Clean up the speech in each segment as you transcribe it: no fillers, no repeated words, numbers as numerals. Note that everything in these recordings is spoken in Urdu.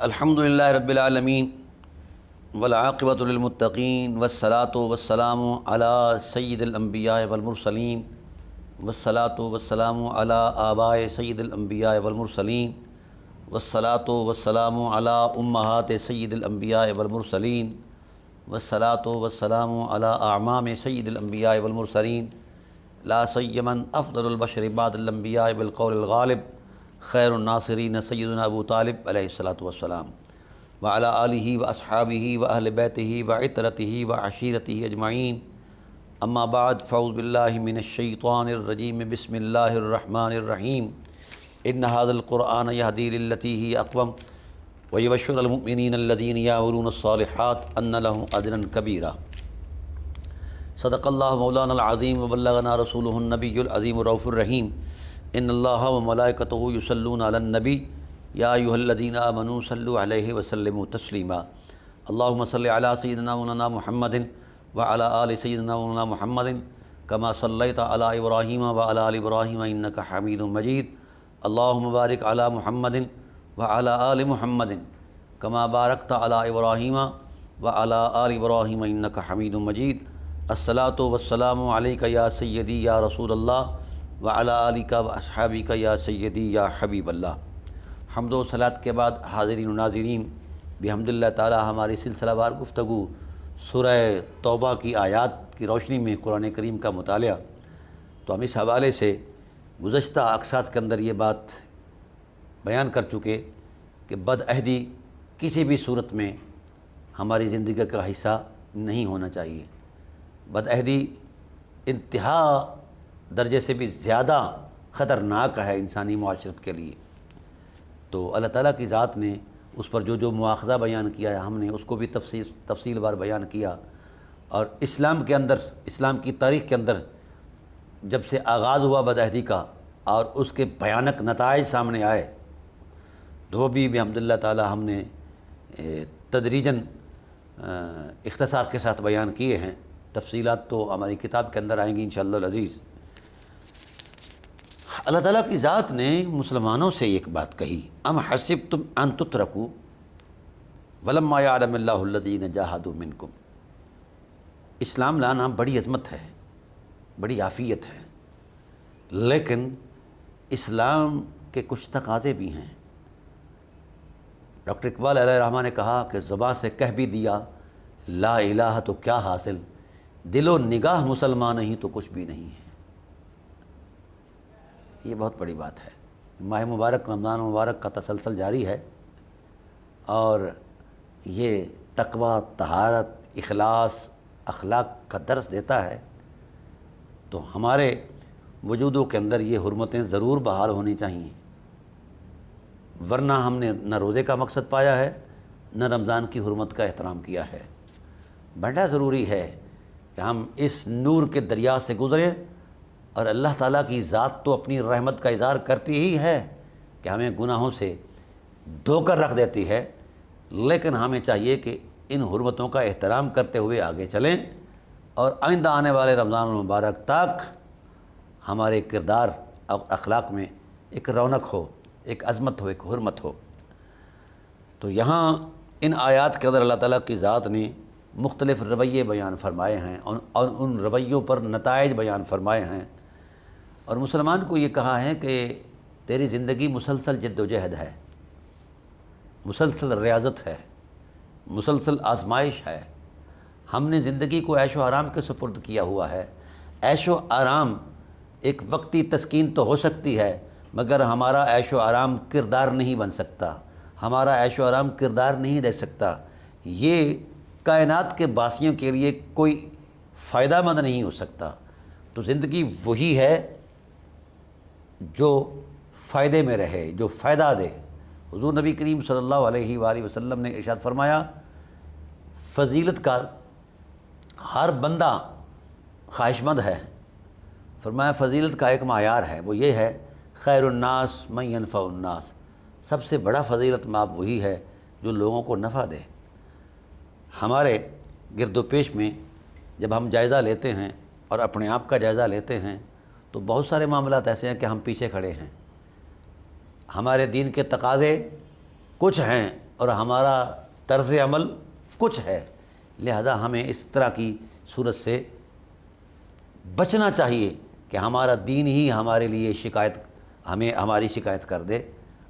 الحمدللہ رب العالمین والعاقبۃ للمتقین والصلاۃ والسلام علی سید الانبیاء والمرسلین والصلاۃ والسلام علی آباء سید الانبیاء والمرسلین والصلاۃ والسلام علی امہات سید الانبیاء والمرسلین والصلاۃ والسلام علی اعمام سید الانبیاء والمرسلین لا سیما افضل البشر بعد الانبیاء بالقول الغالب خیر الناصرین سیدنا ابو طالب علیہ الصلاۃ والسلام وعلی آلہ واصحابہ واہل بیتہ وعطرتہ وعشیرتہ اجمعین اما بعد فاعوذ باللہ من الشیطان الرجیم بسم اللہ الرحمن الرحیم ان ھذا القرآن یہدی للتی ہی اقوم ویبشر المؤمنین الذین یعملون الصالحات ان لهم اجرا کبیرا صدق اللہ مولانا العظیم وبلغنا رسولہ النبی العظیم الرؤوف الرحیم ان اللہ وملائکتہ یصلون علی النبی یا ایھا الذین آمنوا صلوا علیہ وسلموا تسلیما اللہم صل علی سیدنا مولانا محمد وعلی آل سیدنا مولانا محمد کما صلیت علی ابراہیم وعلی آل ابراہیم انک حمید مجید اللہم بارک علی محمد وعلی آل محمد کما بارکت علی ابراہیم وعلی آل ابراہیم انک حمید مجید الصلاۃ والسلام علیک یا سیدی یا رسول اللہ وعلی آلک واصحابک یا سیدی یا حبیب اللہ۔ حمد و صلاۃ کے بعد حاضرین و ناظرین بحمد اللہ تعالی ہماری سلسلہ وار گفتگو سورہ توبہ کی آیات کی روشنی میں قرآن کریم کا مطالعہ، تو ہم اس حوالے سے گزشتہ اقساط کے اندر یہ بات بیان کر چکے کہ بدعہدی کسی بھی صورت میں ہماری زندگی کا حصہ نہیں ہونا چاہیے۔ بدعہدی انتہا درجے سے بھی زیادہ خطرناک ہے انسانی معاشرت کے لیے، تو اللہ تعالیٰ کی ذات نے اس پر جو مواخذہ بیان کیا ہے ہم نے اس کو بھی تفصیل وار بیان کیا، اور اسلام کے اندر، اسلام کی تاریخ کے اندر جب سے آغاز ہوا بدعہدی کا اور اس کے بھیانک نتائج سامنے آئے تو وہ بھی بحمد اللہ تعالیٰ ہم نے تدریجاً اختصار کے ساتھ بیان کیے ہیں۔ تفصیلات تو ہماری کتاب کے اندر آئیں گی انشاءاللہ العزیز۔ اللہ تعالیٰ کی ذات نے مسلمانوں سے ایک بات کہی، ام حسبتم ان تترکوا ولما یعلم اللہ الذین جاہدوا منکم۔ اسلام لانا بڑی عظمت ہے، بڑی عافیت ہے، لیکن اسلام کے کچھ تقاضے بھی ہیں۔ ڈاکٹر اقبال علیہ الرحمہ نے کہا کہ زبان سے کہہ بھی دیا لا الہ تو کیا حاصل، دل و نگاہ مسلمان نہیں تو کچھ بھی نہیں ہے۔ یہ بہت بڑی بات ہے۔ ماہ مبارک رمضان مبارک کا تسلسل جاری ہے، اور یہ تقویٰ، طہارت، اخلاص، اخلاق کا درس دیتا ہے، تو ہمارے وجودوں کے اندر یہ حرمتیں ضرور بحال ہونی چاہیے، ورنہ ہم نے نہ روزے کا مقصد پایا ہے نہ رمضان کی حرمت کا احترام کیا ہے۔ بڑا ضروری ہے کہ ہم اس نور کے دریا سے گزریں، اور اللہ تعالیٰ کی ذات تو اپنی رحمت کا اظہار کرتی ہی ہے کہ ہمیں گناہوں سے دھو کر رکھ دیتی ہے، لیکن ہمیں چاہیے کہ ان حرمتوں کا احترام کرتے ہوئے آگے چلیں، اور آئندہ آنے والے رمضان المبارک تک ہمارے کردار اور اخلاق میں ایک رونق ہو، ایک عظمت ہو، ایک حرمت ہو۔ تو یہاں ان آیات کے اندر اللہ تعالیٰ کی ذات نے مختلف رویے بیان فرمائے ہیں، اور ان رویوں پر نتائج بیان فرمائے ہیں، اور مسلمان کو یہ کہا ہے کہ تیری زندگی مسلسل جد و جہد ہے، مسلسل ریاضت ہے، مسلسل آزمائش ہے۔ ہم نے زندگی کو عیش و آرام کے سپرد کیا ہوا ہے۔ عیش و آرام ایک وقتی تسکین تو ہو سکتی ہے، مگر ہمارا عیش و آرام کردار نہیں بن سکتا، ہمارا عیش و آرام کردار نہیں دے سکتا۔ یہ کائنات کے باسیوں کے لیے کوئی فائدہ مند نہیں ہو سکتا۔ تو زندگی وہی ہے جو فائدے میں رہے، جو فائدہ دے۔ حضور نبی کریم صلی اللہ علیہ وآلہ وسلم نے ارشاد فرمایا، فضیلت کا ہر بندہ خواہش مند ہے۔ فرمایا فضیلت کا ایک معیار ہے، وہ یہ ہے خیر الناس من ینفع الناس، سب سے بڑا فضیلت مآب وہی ہے جو لوگوں کو نفع دے۔ ہمارے گرد و پیش میں جب ہم جائزہ لیتے ہیں اور اپنے آپ کا جائزہ لیتے ہیں تو بہت سارے معاملات ایسے ہیں کہ ہم پیچھے کھڑے ہیں۔ ہمارے دین کے تقاضے کچھ ہیں اور ہمارا طرز عمل کچھ ہے، لہذا ہمیں اس طرح کی صورت سے بچنا چاہیے کہ ہمارا دین ہی ہمارے لیے ہماری شکایت کر دے،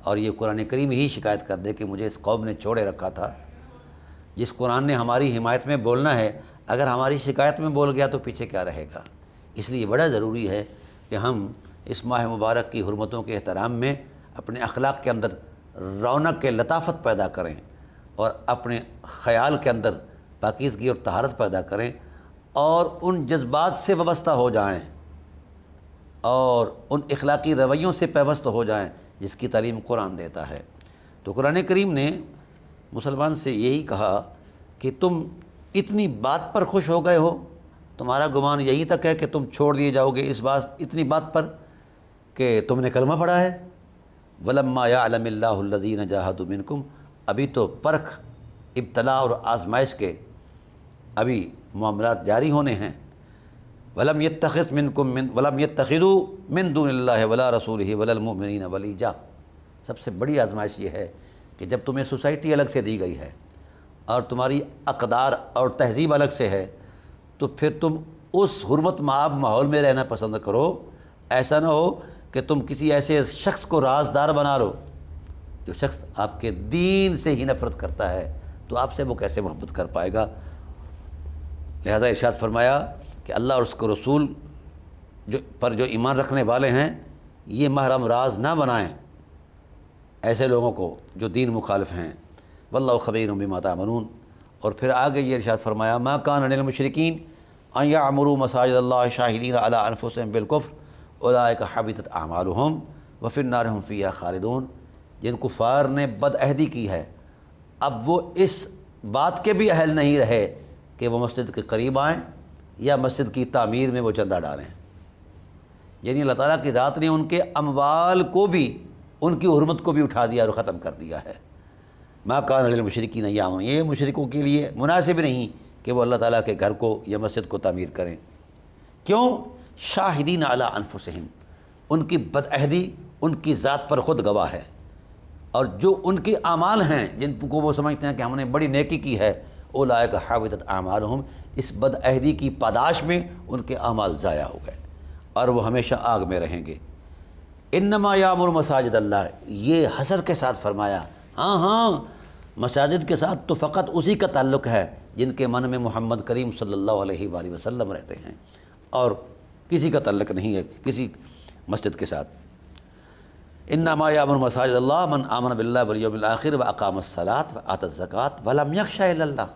اور یہ قرآن کریم ہی شکایت کر دے کہ مجھے اس قوم نے چھوڑے رکھا تھا۔ جس قرآن نے ہماری حمایت میں بولنا ہے، اگر ہماری شکایت میں بول گیا تو پیچھے کیا رہے گا؟ اس لیے بڑا ضروری ہے کہ ہم اس ماہ مبارک کی حرمتوں کے احترام میں اپنے اخلاق کے اندر رونق کے لطافت پیدا کریں، اور اپنے خیال کے اندر پاکیزگی اور طہارت پیدا کریں، اور ان جذبات سے وابستہ ہو جائیں اور ان اخلاقی رویوں سے پیوست ہو جائیں جس کی تعلیم قرآن دیتا ہے۔ تو قرآن کریم نے مسلمان سے یہی کہا کہ تم اتنی بات پر خوش ہو گئے ہو، تمہارا گمان یہی تک ہے کہ تم چھوڑ دیے جاؤ گے اتنی بات پر کہ تم نے کلمہ پڑھا ہے۔ وَلَمَّا يَعْلَمِ اللَّهُ الَّذِينَ جَاهَدُوا مِنْكُمْ، ابھی تو پرکھ، ابتلاء اور آزمائش کے ابھی معاملات جاری ہونے ہیں۔ وَلَمْ يَتَّخِذُوا مِن دُونِ اللَّهِ وَلَا رَسُولِهِ وَلَا الْمُؤْمِنِينَ وَلِيجًا۔ سب سے بڑی آزمائش یہ ہے کہ جب تمہیں سوسائٹی الگ سے دی گئی ہے اور تمہاری اقدار اور تہذیب الگ سے ہے، تو پھر تم اس حرمت مآب ماحول میں رہنا پسند کرو۔ ایسا نہ ہو کہ تم کسی ایسے شخص کو رازدار بنا لو جو شخص آپ کے دین سے ہی نفرت کرتا ہے، تو آپ سے وہ کیسے محبت کر پائے گا؟ لہذا ارشاد فرمایا کہ اللہ اور اس کے رسول جو ایمان رکھنے والے ہیں، یہ محرم راز نہ بنائیں ایسے لوگوں کو جو دین مخالف ہیں۔ واللہ خبیر بما تعملون۔ اور پھر آگے یہ ارشاد فرمایا ما کان للمشرکین ان یعمروا مساجد اللہ شاہدین علی انفسہم بالکفر اولئک حبطت اعمالہم وفی النار ھم فیہا خالدون۔ جن کفار نے بد عہدی کی ہے، اب وہ اس بات کے بھی اہل نہیں رہے کہ وہ مسجد کے قریب آئیں یا مسجد کی تعمیر میں وہ چندہ ڈالیں۔ یعنی اللہ تعالیٰ کی ذات نے ان کے اموال کو بھی، ان کی حرمت کو بھی اٹھا دیا اور ختم کر دیا ہے۔ ما کان للمشرکین یعمرون، یہ مشرکوں کے لیے مناسب نہیں کہ وہ اللہ تعالیٰ کے گھر کو یا مسجد کو تعمیر کریں۔ کیوں؟ شاہدین علی انفسہم، ان کی بد عہدی ان کی ذات پر خود گواہ ہے، اور جو ان کے اعمال ہیں جن کو وہ سمجھتے ہیں کہ ہم نے بڑی نیکی کی ہے، اولئک حبطت اعمالہم، اس بد عہدی کی پاداش میں ان کے اعمال ضائع ہو گئے اور وہ ہمیشہ آگ میں رہیں گے۔ انما یامر مساجد اللہ، یہ حصر کے ساتھ فرمایا، ہاں مساجد کے ساتھ تو فقط اسی کا تعلق ہے جن کے من میں محمد کریم صلی اللہ علیہ وآلہ وسلم رہتے ہیں، اور کسی کا تعلق نہیں ہے کسی مسجد کے ساتھ۔ انما یامر مساجد اللہ من آمن باللہ والیوم الآخر واقام الصلاۃ وآتی الزکوٰۃ ولم یخش الا اللہ۔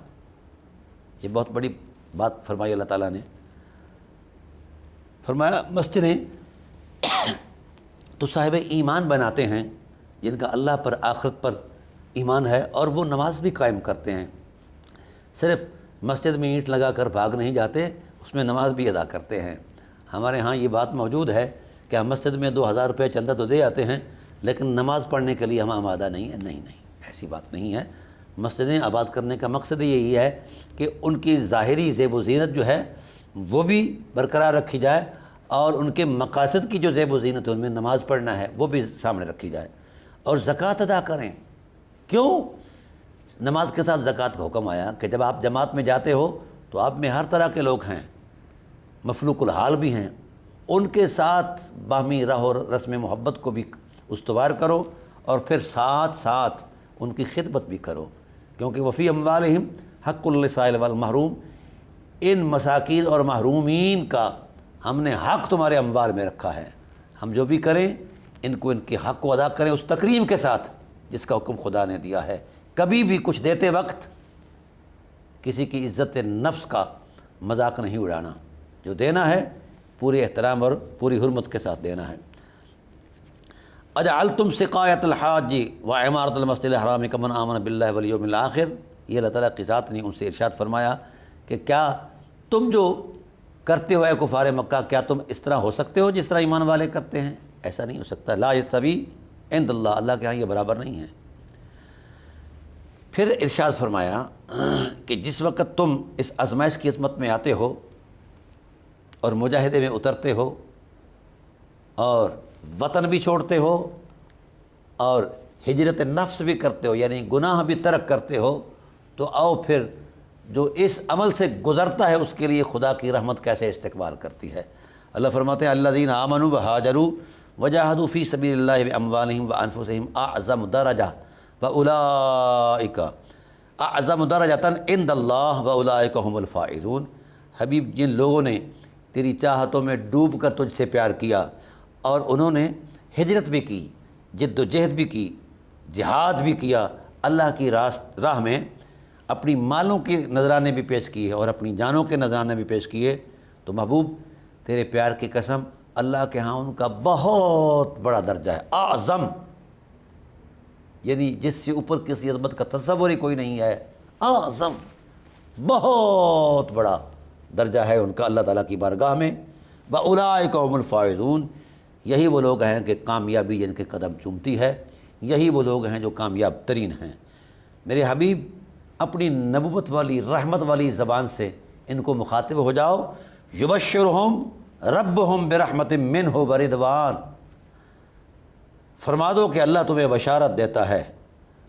یہ بہت بڑی بات فرمائی اللہ تعالیٰ نے۔ فرمایا مسجدیں تو صاحب ایمان بناتے ہیں جن کا اللہ پر آخرت پر ایمان ہے، اور وہ نماز بھی قائم کرتے ہیں۔ صرف مسجد میں اینٹ لگا کر بھاگ نہیں جاتے، اس میں نماز بھی ادا کرتے ہیں۔ ہمارے ہاں یہ بات موجود ہے کہ ہم مسجد میں 2000 روپے چندہ تو دے آتے ہیں، لیکن نماز پڑھنے کے لیے ہم آمادہ نہیں ہیں۔ نہیں، ایسی بات نہیں ہے۔ مسجدیں آباد کرنے کا مقصد یہی ہے کہ ان کی ظاہری زیب و زینت جو ہے وہ بھی برقرار رکھی جائے، اور ان کے مقاصد کی جو زیب و زینت ہے ان میں نماز پڑھنا ہے وہ بھی سامنے رکھی جائے، اور زکوٰۃ ادا کریں۔ کیوں؟ نماز کے ساتھ زکوٰۃ کا حکم آیا کہ جب آپ جماعت میں جاتے ہو تو آپ میں ہر طرح کے لوگ ہیں، مفلوق الحال بھی ہیں، ان کے ساتھ باہمی راہ اور رسم محبت کو بھی استوار کرو، اور پھر ساتھ ساتھ ان کی خدمت بھی کرو، کیونکہ وفی اموالہم حق للسائل والمحروم، ان مساکین اور محرومین کا ہم نے حق تمہارے اموال میں رکھا ہے۔ ہم جو بھی کریں ان کے حق کو ادا کریں اس تکریم کے ساتھ جس کا حکم خدا نے دیا ہے۔ کبھی بھی کچھ دیتے وقت کسی کی عزت نفس کا مذاق نہیں اڑانا، جو دینا ہے پورے احترام اور پوری حرمت کے ساتھ دینا ہے۔ اجعلتم سقایۃ الحاج وعمارۃ المسجد الحرام کمن آمن باللہ والیوم الآخر، یہ اللہ تعالیٰ کی ذات نے ان سے ارشاد فرمایا کہ کیا تم جو کرتے ہو اے کفار مکہ، کیا تم اس طرح ہو سکتے ہو جس طرح ایمان والے کرتے ہیں؟ ایسا نہیں ہو سکتا۔ لا یستوی عند اللہ، اللہ کے ہاں یہ برابر نہیں ہے۔ پھر ارشاد فرمایا کہ جس وقت تم اس آزمائش کی عصمت میں آتے ہو اور مجاہدے میں اترتے ہو اور وطن بھی چھوڑتے ہو اور ہجرت نفس بھی کرتے ہو یعنی گناہ بھی ترک کرتے ہو، تو آؤ پھر جو اس عمل سے گزرتا ہے اس کے لیے خدا کی رحمت کیسے استقبال کرتی ہے۔ اللہ فرماتے ہیں الذین آمنوا وہاجروا وجاہدوا فی سبیل اللہ باموالہم وانفسہم اعظم درجہ واولئک اعظم درجۃ عند اللہ واولئک هم الفائزون۔ حبیب، جن لوگوں نے تیری چاہتوں میں ڈوب کر تجھ سے پیار کیا اور انہوں نے ہجرت بھی کی، جد و جہد بھی کی، جہاد بھی کیا، اللہ کی راہ میں اپنی مالوں کے نذرانے بھی پیش کیے اور اپنی جانوں کے نذرانے بھی پیش کیے، تو محبوب تیرے پیار کی قسم اللہ کے ہاں ان کا بہت بڑا درجہ ہے، اعظم، یعنی جس سے اوپر کسی عظمت کا تصور ہی کوئی نہیں ہے، اعظم، بہت بڑا درجہ ہے ان کا اللہ تعالیٰ کی بارگاہ میں۔ وَأُولَئِكَ هُمُ الْفَائِزُونَ، یہی وہ لوگ ہیں کہ کامیابی جن کے قدم چومتی ہے، یہی وہ لوگ ہیں جو کامیاب ترین ہیں۔ میرے حبیب، اپنی نبوت والی رحمت والی زبان سے ان کو مخاطب ہو جاؤ، یبشرہم ربہم برحمت منہ ورضوان، فرما دو کہ اللہ تمہیں بشارت دیتا ہے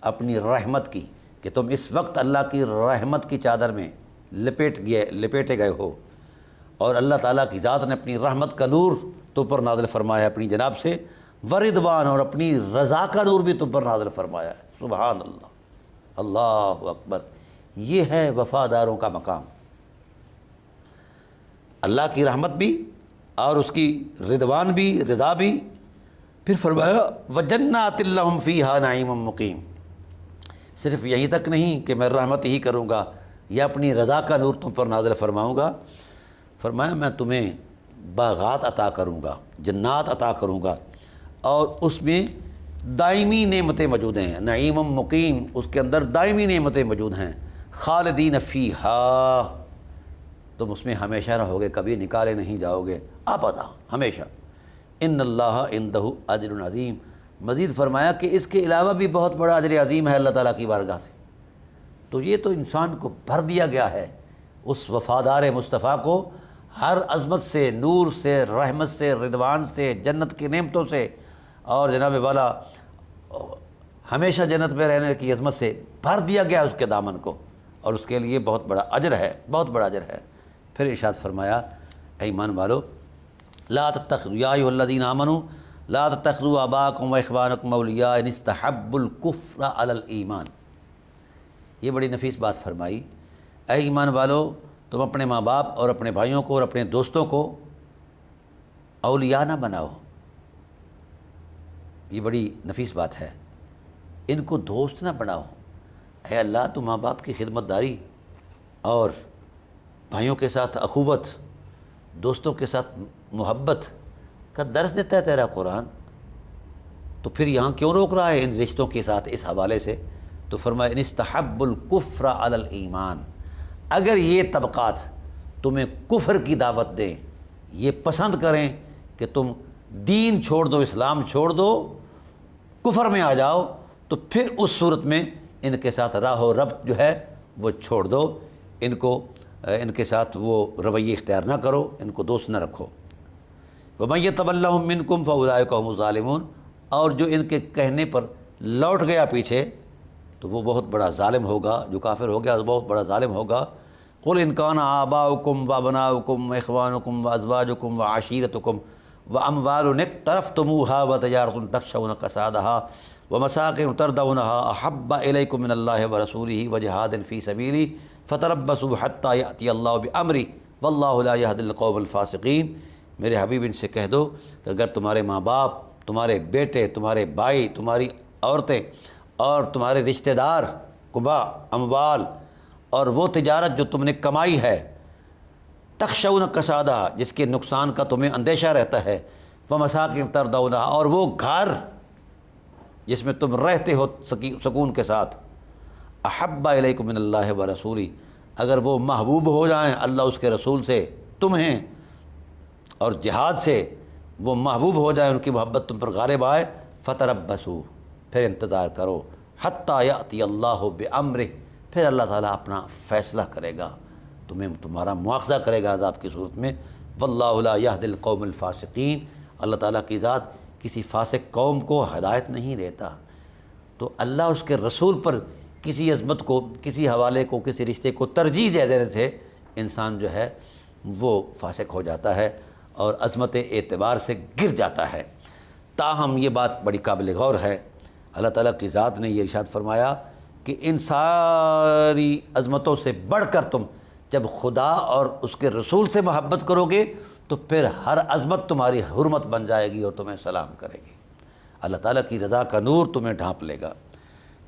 اپنی رحمت کی کہ تم اس وقت اللہ کی رحمت کی چادر میں لپیٹے گئے ہو، اور اللہ تعالیٰ کی ذات نے اپنی رحمت کا نور تم پر نازل فرمایا ہے اپنی جناب سے، ورضوان، اور اپنی رضا کا نور بھی تم پر نازل فرمایا ہے۔ سبحان اللہ، اللہ اکبر، یہ ہے وفاداروں کا مقام، اللہ کی رحمت بھی اور اس کی رضوان بھی، رضا بھی۔ پھر فرمایا وَجَنَّاتٍ لَّهُمْ فِيهَا نَعِيمٌ مُقِيمٌ، صرف یہیں تک نہیں کہ میں رحمت ہی کروں گا یا اپنی رضا کا نور تم پر نازل فرماؤں گا، فرمایا میں تمہیں باغات عطا کروں گا، جنات عطا کروں گا، اور اس میں دائمی نعمتیں موجود ہیں، نعیم مقیم، اس کے اندر دائمی نعمتیں موجود ہیں، خالدین فیہا، تم اس میں ہمیشہ رہو گے، کبھی نکالے نہیں جاؤ گے، ابدا، ہمیشہ۔ ان اللہ عندہ اجر عظیم، مزید فرمایا کہ اس کے علاوہ بھی بہت بڑا اجر عظیم ہے اللہ تعالیٰ کی بارگاہ سے۔ تو یہ تو انسان کو بھر دیا گیا ہے، اس وفادار مصطفیٰ کو ہر عظمت سے، نور سے، رحمت سے، رضوان سے، جنت کی نعمتوں سے، اور جناب والا ہمیشہ جنت میں رہنے کی عظمت سے بھر دیا گیا اس کے دامن کو، اور اس کے لیے بہت بڑا اجر ہے، بہت بڑا اجر ہے۔ پھر ارشاد فرمایا اے ایمان والو، لا تتخذوا یا ایھا الذین آمنوا لا تتخذوا آباءکم واخوانکم اولیاء ان استحبوا الکفر علی الایمان، یہ بڑی نفیس بات فرمائی، اے ایمان والو تم اپنے ماں باپ اور اپنے بھائیوں کو اور اپنے دوستوں کو اولیاء نہ بناؤ، یہ بڑی نفیس بات ہے، ان کو دوست نہ بناؤ۔ اے اللہ، تو ماں باپ کی خدمت داری اور بھائیوں کے ساتھ اخوت، دوستوں کے ساتھ محبت کا درس دیتا ہے تیرا قرآن، تو پھر یہاں کیوں روک رہا ہے ان رشتوں کے ساتھ اس حوالے سے؟ تو فرمایا ان استحب الکفر علی الایمان، اگر یہ طبقات تمہیں کفر کی دعوت دیں، یہ پسند کریں کہ تم دین چھوڑ دو، اسلام چھوڑ دو، کفر میں آ جاؤ، تو پھر اس صورت میں ان کے ساتھ راہ و ربط جو ہے وہ چھوڑ دو، ان کے ساتھ وہ رویے اختیار نہ کرو، ان کو دوست نہ رکھو۔ وَمَن يَتَوَلَّهُم مِّنكُمْ فَأُولَٰئِكَ هُمُ الظَّالِمُونَ، اور جو ان کے کہنے پر لوٹ گیا پیچھے تو وہ بہت بڑا ظالم ہوگا، جو کافر ہو گیا بہت بڑا ظالم ہوگا۔ قُلْ إِن كَانَ آبَاؤُكُمْ وَأَبْنَاؤُكُمْ وَإِخْوَانُكُمْ وَأَزْوَاجُكُمْ وَعَشِيرَتُكُمْ وَأَمْوَالٌ اقْتَرَفْتُمُوهَا وَتِجَارَةٌ تَخْشَوْنَ كَسَادَهَا وَمَسَاكِنُ تَرْضَوْنَهَا أَحَبَّ إِلَيْكُم مِّنَ اللَّهِ وَرَسُولِهِ وَجِهَادٍ فِي سَبِيلِهِ فَتَرَبَّصُوا حَتَّىٰ يَأْتِيَ اللَّهُ بِأَمْرِهِ وَاللَّهُ لَا يَهْدِي الْقَوْمَ الْفَاسِقِينَ۔ میرے حبیب ان سے کہہ دو کہ اگر تمہارے ماں باپ، تمہارے بیٹے، تمہارے بھائی، تمہاری عورتیں اور تمہارے رشتہ دار، قبا، اموال، اور وہ تجارت جو تم نے کمائی ہے، تخشون کسادہ، جس کے نقصان کا تمہیں اندیشہ رہتا ہے، ومساکن ترضونہا، اور وہ گھر جس میں تم رہتے ہو سکون کے ساتھ، احب الیکم من اللہ ورسولہ، اگر وہ محبوب ہو جائیں اللہ اس کے رسول سے تمہیں، اور جہاد سے وہ محبوب ہو جائیں، ان کی محبت تم پر غالب آئے، فتربصوا، پھر انتظار کرو، حتیٰ یأتی اللہ بامرہ، پھر اللہ تعالیٰ اپنا فیصلہ کرے گا، تمہارا مواخذہ کرے گا عذاب کی صورت میں۔ واللہ لا یہدی القوم الفاسقین، اللہ تعالیٰ کی ذات کسی فاسق قوم کو ہدایت نہیں دیتا۔ تو اللہ اس کے رسول پر کسی عظمت کو، کسی حوالے کو، کسی رشتے کو ترجیح دے دینے سے انسان جو ہے وہ فاسق ہو جاتا ہے اور عظمت اعتبار سے گر جاتا ہے۔ تاہم یہ بات بڑی قابل غور ہے، اللہ تعالیٰ کی ذات نے یہ ارشاد فرمایا کہ ان ساری عظمتوں سے بڑھ کر تم جب خدا اور اس کے رسول سے محبت کرو گے تو پھر ہر عظمت تمہاری حرمت بن جائے گی اور تمہیں سلام کرے گی، اللہ تعالیٰ کی رضا کا نور تمہیں ڈھانپ لے گا۔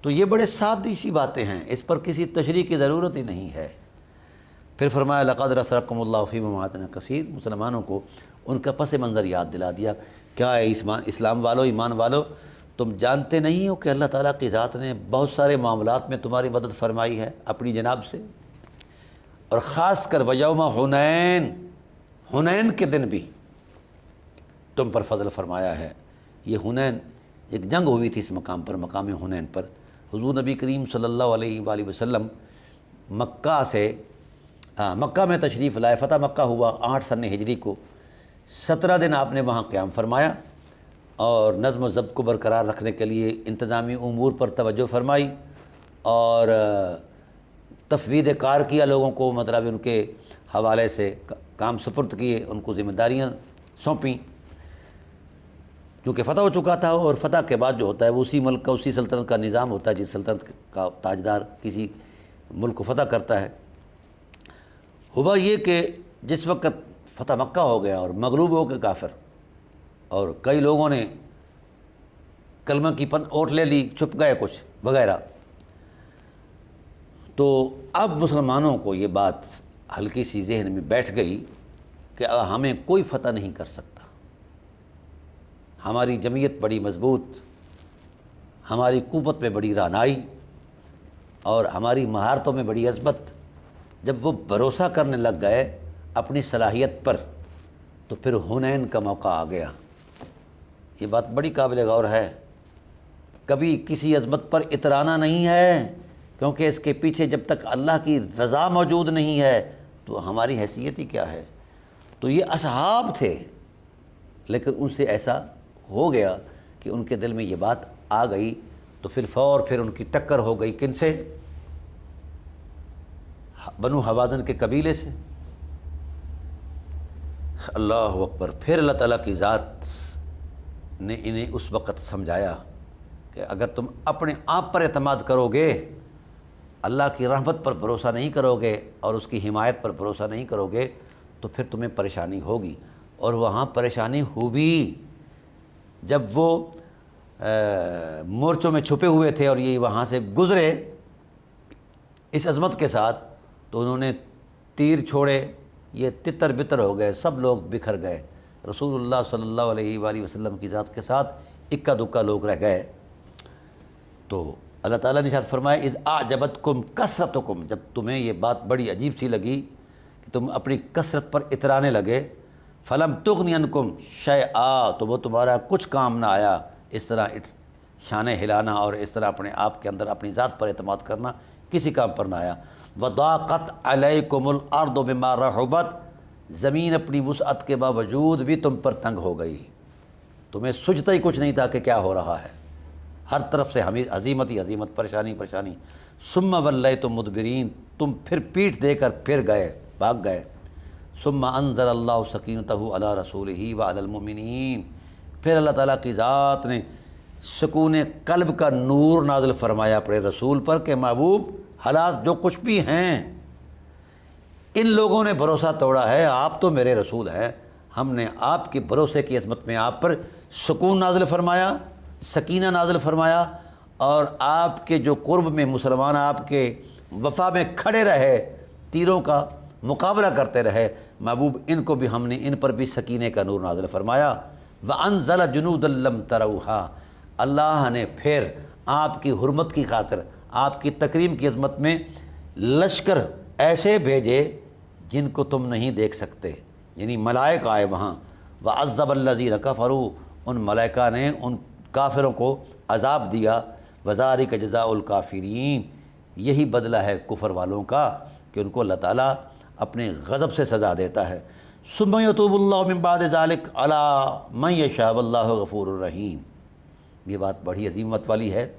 تو یہ بڑے سادی سی باتیں ہیں، اس پر کسی تشریح کی ضرورت ہی نہیں ہے۔ پھر فرمایا لقد نصرکم اللہ فی مواطن کثیر، مسلمانوں کو ان کا پس منظر یاد دلا دیا۔ کیا ہے اسلام والو، ایمان والو، تم جانتے نہیں ہو کہ اللہ تعالیٰ کی ذات نے بہت سارے معاملات میں تمہاری مدد فرمائی ہے اپنی جناب سے، اور خاص کر ویوم حنین کے دن بھی تم پر فضل فرمایا ہے۔ یہ حنین ایک جنگ ہوئی تھی اس مقام پر، مقام حنین پر۔ حضور نبی کریم صلی اللہ علیہ وآلہ وسلم مکہ میں تشریف لائے، فتح مکہ ہوا 8 سن ہجری کو۔ 17 دن آپ نے وہاں قیام فرمایا اور نظم و ضبط کو برقرار رکھنے کے لیے انتظامی امور پر توجہ فرمائی اور تفویض کار کیا لوگوں کو، مطلب ان کے حوالے سے کام سپرد کیے، ان کو ذمہ داریاں سونپیں، کیونکہ فتح ہو چکا تھا۔ اور فتح کے بعد جو ہوتا ہے وہ اسی ملک کا، اسی سلطنت کا نظام ہوتا ہے، جس سلطنت کا تاجدار کسی ملک کو فتح کرتا ہے۔ ہوا یہ کہ جس وقت فتح مکہ ہو گیا اور مغلوب ہو کے کافر، اور کئی لوگوں نے کلمہ کی اوٹ لے لی، چھپ گئے کچھ وغیرہ، تو اب مسلمانوں کو یہ بات ہلکی سی ذہن میں بیٹھ گئی کہ ہمیں کوئی فتح نہیں کر سکتا، ہماری جمعیت بڑی مضبوط، ہماری قوت میں بڑی رانائی اور ہماری مہارتوں میں بڑی عظمت۔ جب وہ بھروسہ کرنے لگ گئے اپنی صلاحیت پر تو پھر حنین کا موقع آ گیا۔ یہ بات بڑی قابل غور ہے، کبھی کسی عظمت پر اترانا نہیں ہے، کیونکہ اس کے پیچھے جب تک اللہ کی رضا موجود نہیں ہے تو ہماری حیثیت ہی کیا ہے۔ تو یہ اصحاب تھے، لیکن ان سے ایسا ہو گیا کہ ان کے دل میں یہ بات آ گئی، تو پھر ان کی ٹکر ہو گئی کن سے؟ بنو حوازن کے قبیلے سے۔ اللہ اکبر۔ پھر اللہ تعالیٰ کی ذات نے انہیں اس وقت سمجھایا کہ اگر تم اپنے آپ پر اعتماد کرو گے، اللہ کی رحمت پر بھروسہ نہیں کرو گے اور اس کی حمایت پر بھروسہ نہیں کرو گے تو پھر تمہیں پریشانی ہوگی۔ اور وہاں پریشانی ہوئی جب وہ مورچوں میں چھپے ہوئے تھے اور یہ وہاں سے گزرے اس عظمت کے ساتھ، تو انہوں نے تیر چھوڑے، یہ تتر بتر ہو گئے، سب لوگ بکھر گئے۔ رسول اللہ صلی اللہ علیہ وآلہ وسلم کی ذات کے ساتھ اکا دکا لوگ رہ گئے۔ تو اللہ تعالیٰ نے ارشاد فرمایا اذ اعجبتکم کثرتکم، جب تمہیں یہ بات بڑی عجیب سی لگی کہ تم اپنی کثرت پر اترانے لگے، فلم تغنی عنکم شیئا، تو وہ تمہارا کچھ کام نہ آیا۔ اس طرح شانے ہلانا اور اس طرح اپنے آپ کے اندر اپنی ذات پر اعتماد کرنا کسی کام پر نہ آیا۔ وضاقت علیکم الارض بما رحبت، زمین اپنی وسعت کے باوجود بھی تم پر تنگ ہو گئی، تمہیں سوچتا ہی کچھ نہیں تھا کہ کیا ہو رہا ہے، ہر طرف سے عظیمت ہی عظیمت، پریشانی پریشانی۔ ثم ولیتم مدبرین، تم پھر پیٹھ دے کر پھر گئے، بھاگ گئے۔ ثم انزل اللہ سکینتہ علی رسولہ وعلی المؤمنین، پھر اللہ تعالیٰ کی ذات نے سکون قلب کا نور نازل فرمایا اپنے رسول پر کہ محبوب، حالات جو کچھ بھی ہیں، ان لوگوں نے بھروسہ توڑا ہے، آپ تو میرے رسول ہیں، ہم نے آپ کے بھروسے کی عظمت میں آپ پر سکون نازل فرمایا، سکینہ نازل فرمایا، اور آپ کے جو قرب میں مسلمان آپ کے وفا میں کھڑے رہے، تیروں کا مقابلہ کرتے رہے، محبوب ان کو بھی ہم نے ان پر بھی سکینے کا نور نازل فرمایا۔ وَأَنزَلَ جُنُودًا لَّمْ تَرَوْهَا، اللہ نے پھر آپ کی حرمت کی خاطر، آپ کی تکریم کی عظمت میں لشکر ایسے بھیجے جن کو تم نہیں دیکھ سکتے، یعنی ملائکہ آئے وہاں۔ وَعَذَّبَ الَّذِينَ كَفَرُوا، ان ملائکہ نے ان کافروں کو عذاب دیا۔ وَذَلِكَ جَزَاءُ الْكَافِرِينَ، یہی بدلہ ہے کفر والوں کا کہ ان کو اللہ تعالیٰ اپنے غضب سے سزا دیتا ہے۔ ثُمَّ يَتُوبُ اللَّهُ مِن بَعْدِ ذَلِكَ عَلَىٰ مَن يَشَاءُ وَاللَّهُ غَفُورٌ رَحِيمٌ، یہ بات بڑی عظیمت والی ہے۔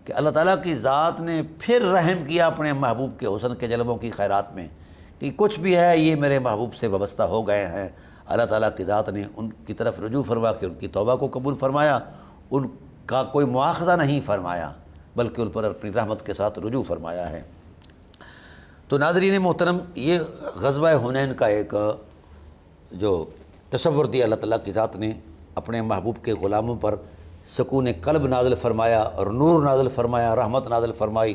کہ اللہ تعالیٰ کی ذات نے پھر رحم کیا اپنے محبوب کے حسن کے جلووں کی خیرات میں کہ کچھ بھی ہے یہ میرے محبوب سے وابستہ ہو گئے ہیں۔ اللہ تعالیٰ کی ذات نے ان کی طرف رجوع فرما کے ان کی توبہ کو قبول فرمایا، ان کا کوئی مواخذہ نہیں فرمایا بلکہ ان پر اپنی رحمت کے ساتھ رجوع فرمایا ہے۔ تو ناظرین محترم، یہ غزوہ حنین کا ایک جو تصور دیا اللہ تعالیٰ کی ذات نے اپنے محبوب کے غلاموں پر سکون قلب نازل فرمایا اور نور نازل فرمایا، رحمت نازل فرمائی۔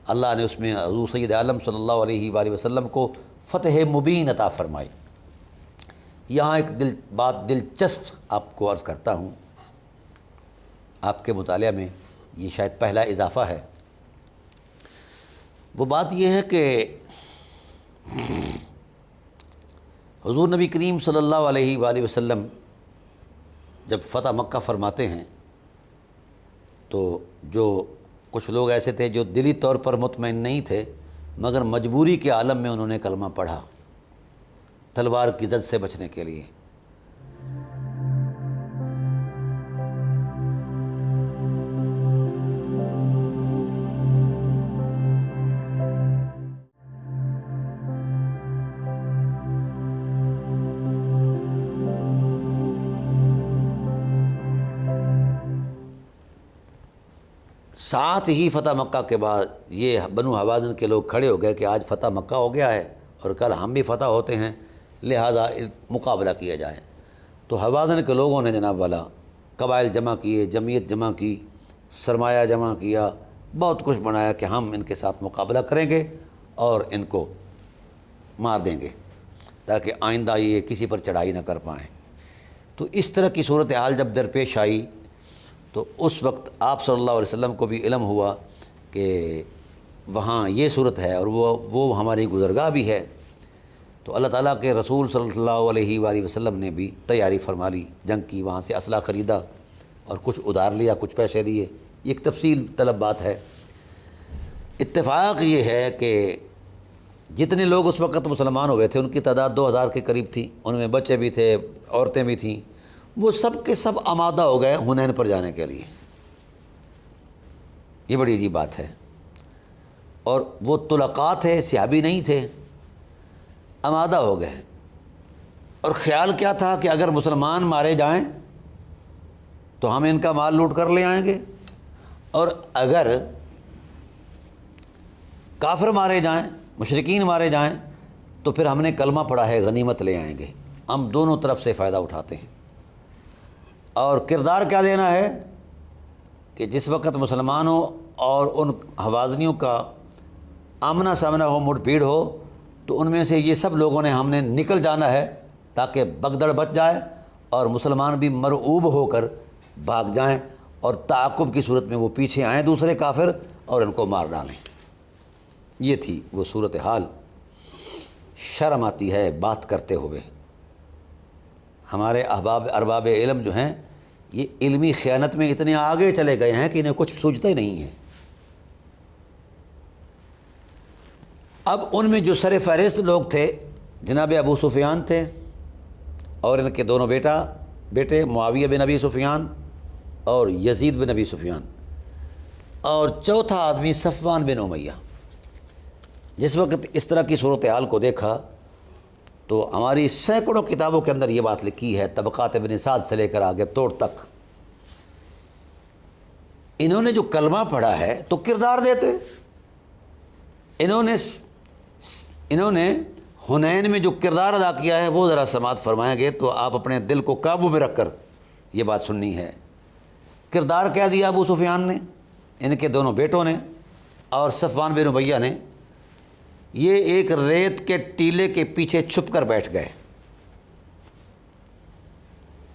اللہ نے اس میں حضور سید عالم صلی اللہ علیہ وآلہ وسلم کو فتح مبین عطا فرمائی۔ یہاں ایک بات دلچسپ آپ کو عرض کرتا ہوں، آپ کے مطالعہ میں یہ شاید پہلا اضافہ ہے۔ وہ بات یہ ہے کہ حضور نبی کریم صلی اللہ علیہ وآلہ وسلم جب فتح مکہ فرماتے ہیں تو جو کچھ لوگ ایسے تھے جو دلی طور پر مطمئن نہیں تھے مگر مجبوری کے عالم میں انہوں نے کلمہ پڑھا تلوار کی زد سے بچنے کے لیے۔ ساتھ ہی فتح مکہ کے بعد یہ بنو حوازن کے لوگ کھڑے ہو گئے کہ آج فتح مکہ ہو گیا ہے اور کل ہم بھی فتح ہوتے ہیں، لہذا مقابلہ کیا جائے۔ تو حوازن کے لوگوں نے جناب والا قبائل جمع کیے، جمعیت جمع کی، سرمایہ جمع کیا، بہت کچھ بنایا کہ ہم ان کے ساتھ مقابلہ کریں گے اور ان کو مار دیں گے تاکہ آئندہ یہ کسی پر چڑھائی نہ کر پائیں۔ تو اس طرح کی صورتحال جب درپیش آئی تو اس وقت آپ صلی اللہ علیہ وسلم کو بھی علم ہوا کہ وہاں یہ صورت ہے اور وہ ہماری گزرگاہ بھی ہے۔ تو اللہ تعالیٰ کے رسول صلی اللہ علیہ وآلہ وسلم نے بھی تیاری فرما لی، جنگ کی، وہاں سے اسلحہ خریدا اور کچھ ادھار لیا، کچھ پیسے دیے۔ یہ ایک تفصیل طلب بات ہے۔ اتفاق یہ ہے کہ جتنے لوگ اس وقت مسلمان ہوئے تھے ان کی تعداد 2000 کے قریب تھی، ان میں بچے بھی تھے، عورتیں بھی تھیں، وہ سب کے سب آمادہ ہو گئے حنین پر جانے کے لیے۔ یہ بڑی عجیب بات ہے۔ اور وہ طلقاء تھے، صحابی نہیں تھے، آمادہ ہو گئے۔ اور خیال کیا تھا کہ اگر مسلمان مارے جائیں تو ہم ان کا مال لوٹ کر لے آئیں گے، اور اگر کافر مارے جائیں، مشرکین مارے جائیں تو پھر ہم نے کلمہ پڑھا ہے، غنیمت لے آئیں گے۔ ہم دونوں طرف سے فائدہ اٹھاتے ہیں۔ اور کردار کیا دینا ہے کہ جس وقت مسلمانوں اور ان حوازنیوں کا آمنا سامنا ہو، مڑ بھیڑ ہو، تو ان میں سے یہ سب لوگوں نے ہم نے نکل جانا ہے تاکہ بگدڑ بچ جائے اور مسلمان بھی مرعوب ہو کر بھاگ جائیں اور تعاقب کی صورت میں وہ پیچھے آئیں دوسرے کافر اور ان کو مار ڈالیں۔ یہ تھی وہ صورتحال۔ شرم آتی ہے بات کرتے ہوئے۔ ہمارے ارباب علم جو ہیں یہ علمی خیانت میں اتنے آگے چلے گئے ہیں کہ انہیں کچھ سوچتے ہی نہیں ہیں۔ اب ان میں جو سر فہرست لوگ تھے جناب ابو سفیان تھے اور ان کے دونوں بیٹے معاویہ بن ابی سفیان اور یزید بن ابی سفیان، اور چوتھا آدمی صفوان بن امیہ۔ جس وقت اس طرح کی صورتحال کو دیکھا تو ہماری سینکڑوں کتابوں کے اندر یہ بات لکھی ہے، طبقات ابن سعد سے لے کر آگے توڑ تک۔ انہوں نے جو کلمہ پڑھا ہے تو کردار دیتے، انہوں نے حنین میں جو کردار ادا کیا ہے وہ ذرا سماعت فرمائیں گے تو آپ اپنے دل کو قابو میں رکھ کر یہ بات سننی ہے۔ کردار کیا دیا ابو سفیان نے، ان کے دونوں بیٹوں نے اور صفوان بن امیہ نے؟ یہ ایک ریت کے ٹیلے کے پیچھے چھپ کر بیٹھ گئے۔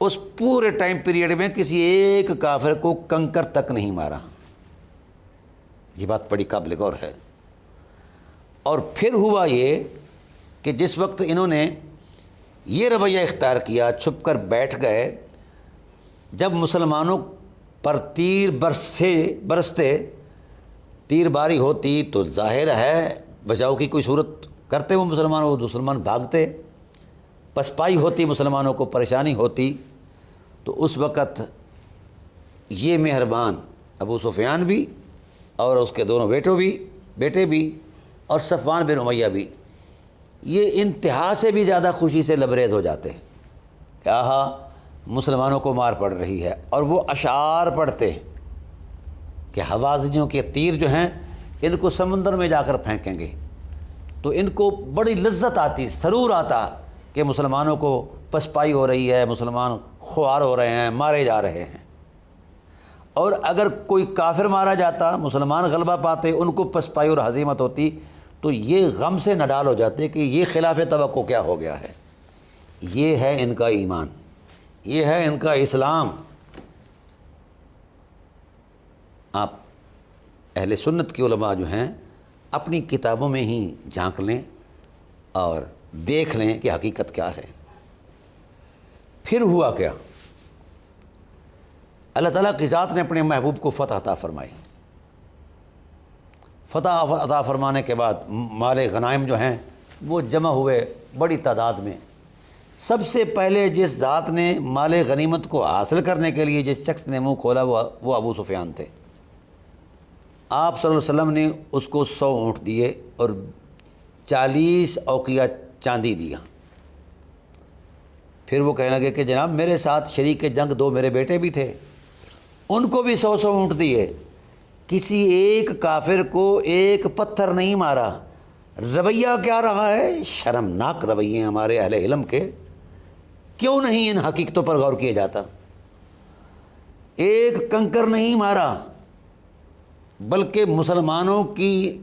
اس پورے ٹائم پیریڈ میں کسی ایک کافر کو کنکر تک نہیں مارا۔ یہ بات بڑی قابل غور ہے۔ اور پھر ہوا یہ کہ جس وقت انہوں نے یہ رویہ اختیار کیا، چھپ کر بیٹھ گئے، جب مسلمانوں پر تیر برستے، تیر باری ہوتی تو ظاہر ہے بچاؤ کی کوئی صورت کرتے وہ مسلمان بھاگتے، پسپائی ہوتی، مسلمانوں کو پریشانی ہوتی۔ تو اس وقت یہ مہربان ابو سفیان بھی اور اس کے دونوں بیٹے بھی اور صفوان بن امیہ بھی، یہ انتہا سے بھی زیادہ خوشی سے لبریز ہو جاتے ہیں کہ آہا مسلمانوں کو مار پڑ رہی ہے، اور وہ اشعار پڑھتے ہیں کہ حوازنیوں کے تیر جو ہیں ان کو سمندر میں جا کر پھینکیں گے۔ تو ان کو بڑی لذت آتی، سرور آتا کہ مسلمانوں کو پسپائی ہو رہی ہے، مسلمان خوار ہو رہے ہیں، مارے جا رہے ہیں۔ اور اگر کوئی کافر مارا جاتا، مسلمان غلبہ پاتے، ان کو پسپائی اور ہزیمت ہوتی، تو یہ غم سے نڈال ہو جاتے کہ یہ خلاف توقع کیا ہو گیا ہے۔ یہ ہے ان کا ایمان، یہ ہے ان کا اسلام۔ آپ اہل سنت کے علماء جو ہیں اپنی کتابوں میں ہی جھانک لیں اور دیکھ لیں کہ حقیقت کیا ہے۔ پھر ہوا کیا؟ اللہ تعالیٰ کی ذات نے اپنے محبوب کو فتح عطا فرمائی۔ فتح عطا فرمانے کے بعد مال غنائم جو ہیں وہ جمع ہوئے بڑی تعداد میں۔ سب سے پہلے جس ذات نے مال غنیمت کو حاصل کرنے کے لیے جس شخص نے منہ کھولا وہ ابو سفیان تھے۔ آپ صلی اللہ علیہ وسلم نے اس کو 100 اونٹ دیے اور 40 اوقیہ چاندی دیا۔ پھر وہ کہنے لگے کہ جناب میرے ساتھ شریک جنگ 2 میرے بیٹے بھی تھے، ان کو بھی 100 اونٹ دیے، کسی ایک کافر کو ایک پتھر نہیں مارا۔ رویہ کیا رہا ہے؟ شرمناک رویے ہمارے اہل علم کے۔ کیوں نہیں ان حقیقتوں پر غور کیا جاتا؟ ایک کنکر نہیں مارا، بلکہ مسلمانوں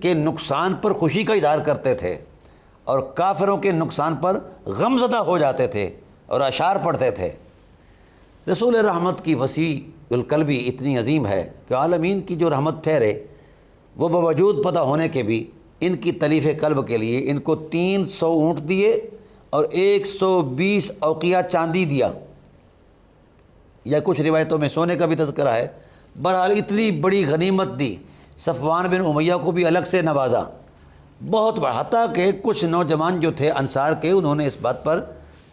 کے نقصان پر خوشی کا اظہار کرتے تھے اور کافروں کے نقصان پر غم زدہ ہو جاتے تھے اور اشعار پڑھتے تھے۔ رسول رحمت کی وسیع القلبی اتنی عظیم ہے کہ عالمین کی جو رحمت ٹھہرے، وہ باوجود پتہ ہونے کے بھی ان کی تلیف قلب کے لیے ان کو 300 اونٹ دیے اور 120 اوقیہ چاندی دیا، یا کچھ روایتوں میں سونے کا بھی تذکرہ ہے۔ بہرحال اتنی بڑی غنیمت دی۔ صفوان بن امیہ کو بھی الگ سے نوازا بہت بڑا، حتیٰ کہ کچھ نوجوان جو تھے انصار کے، انہوں نے اس بات پر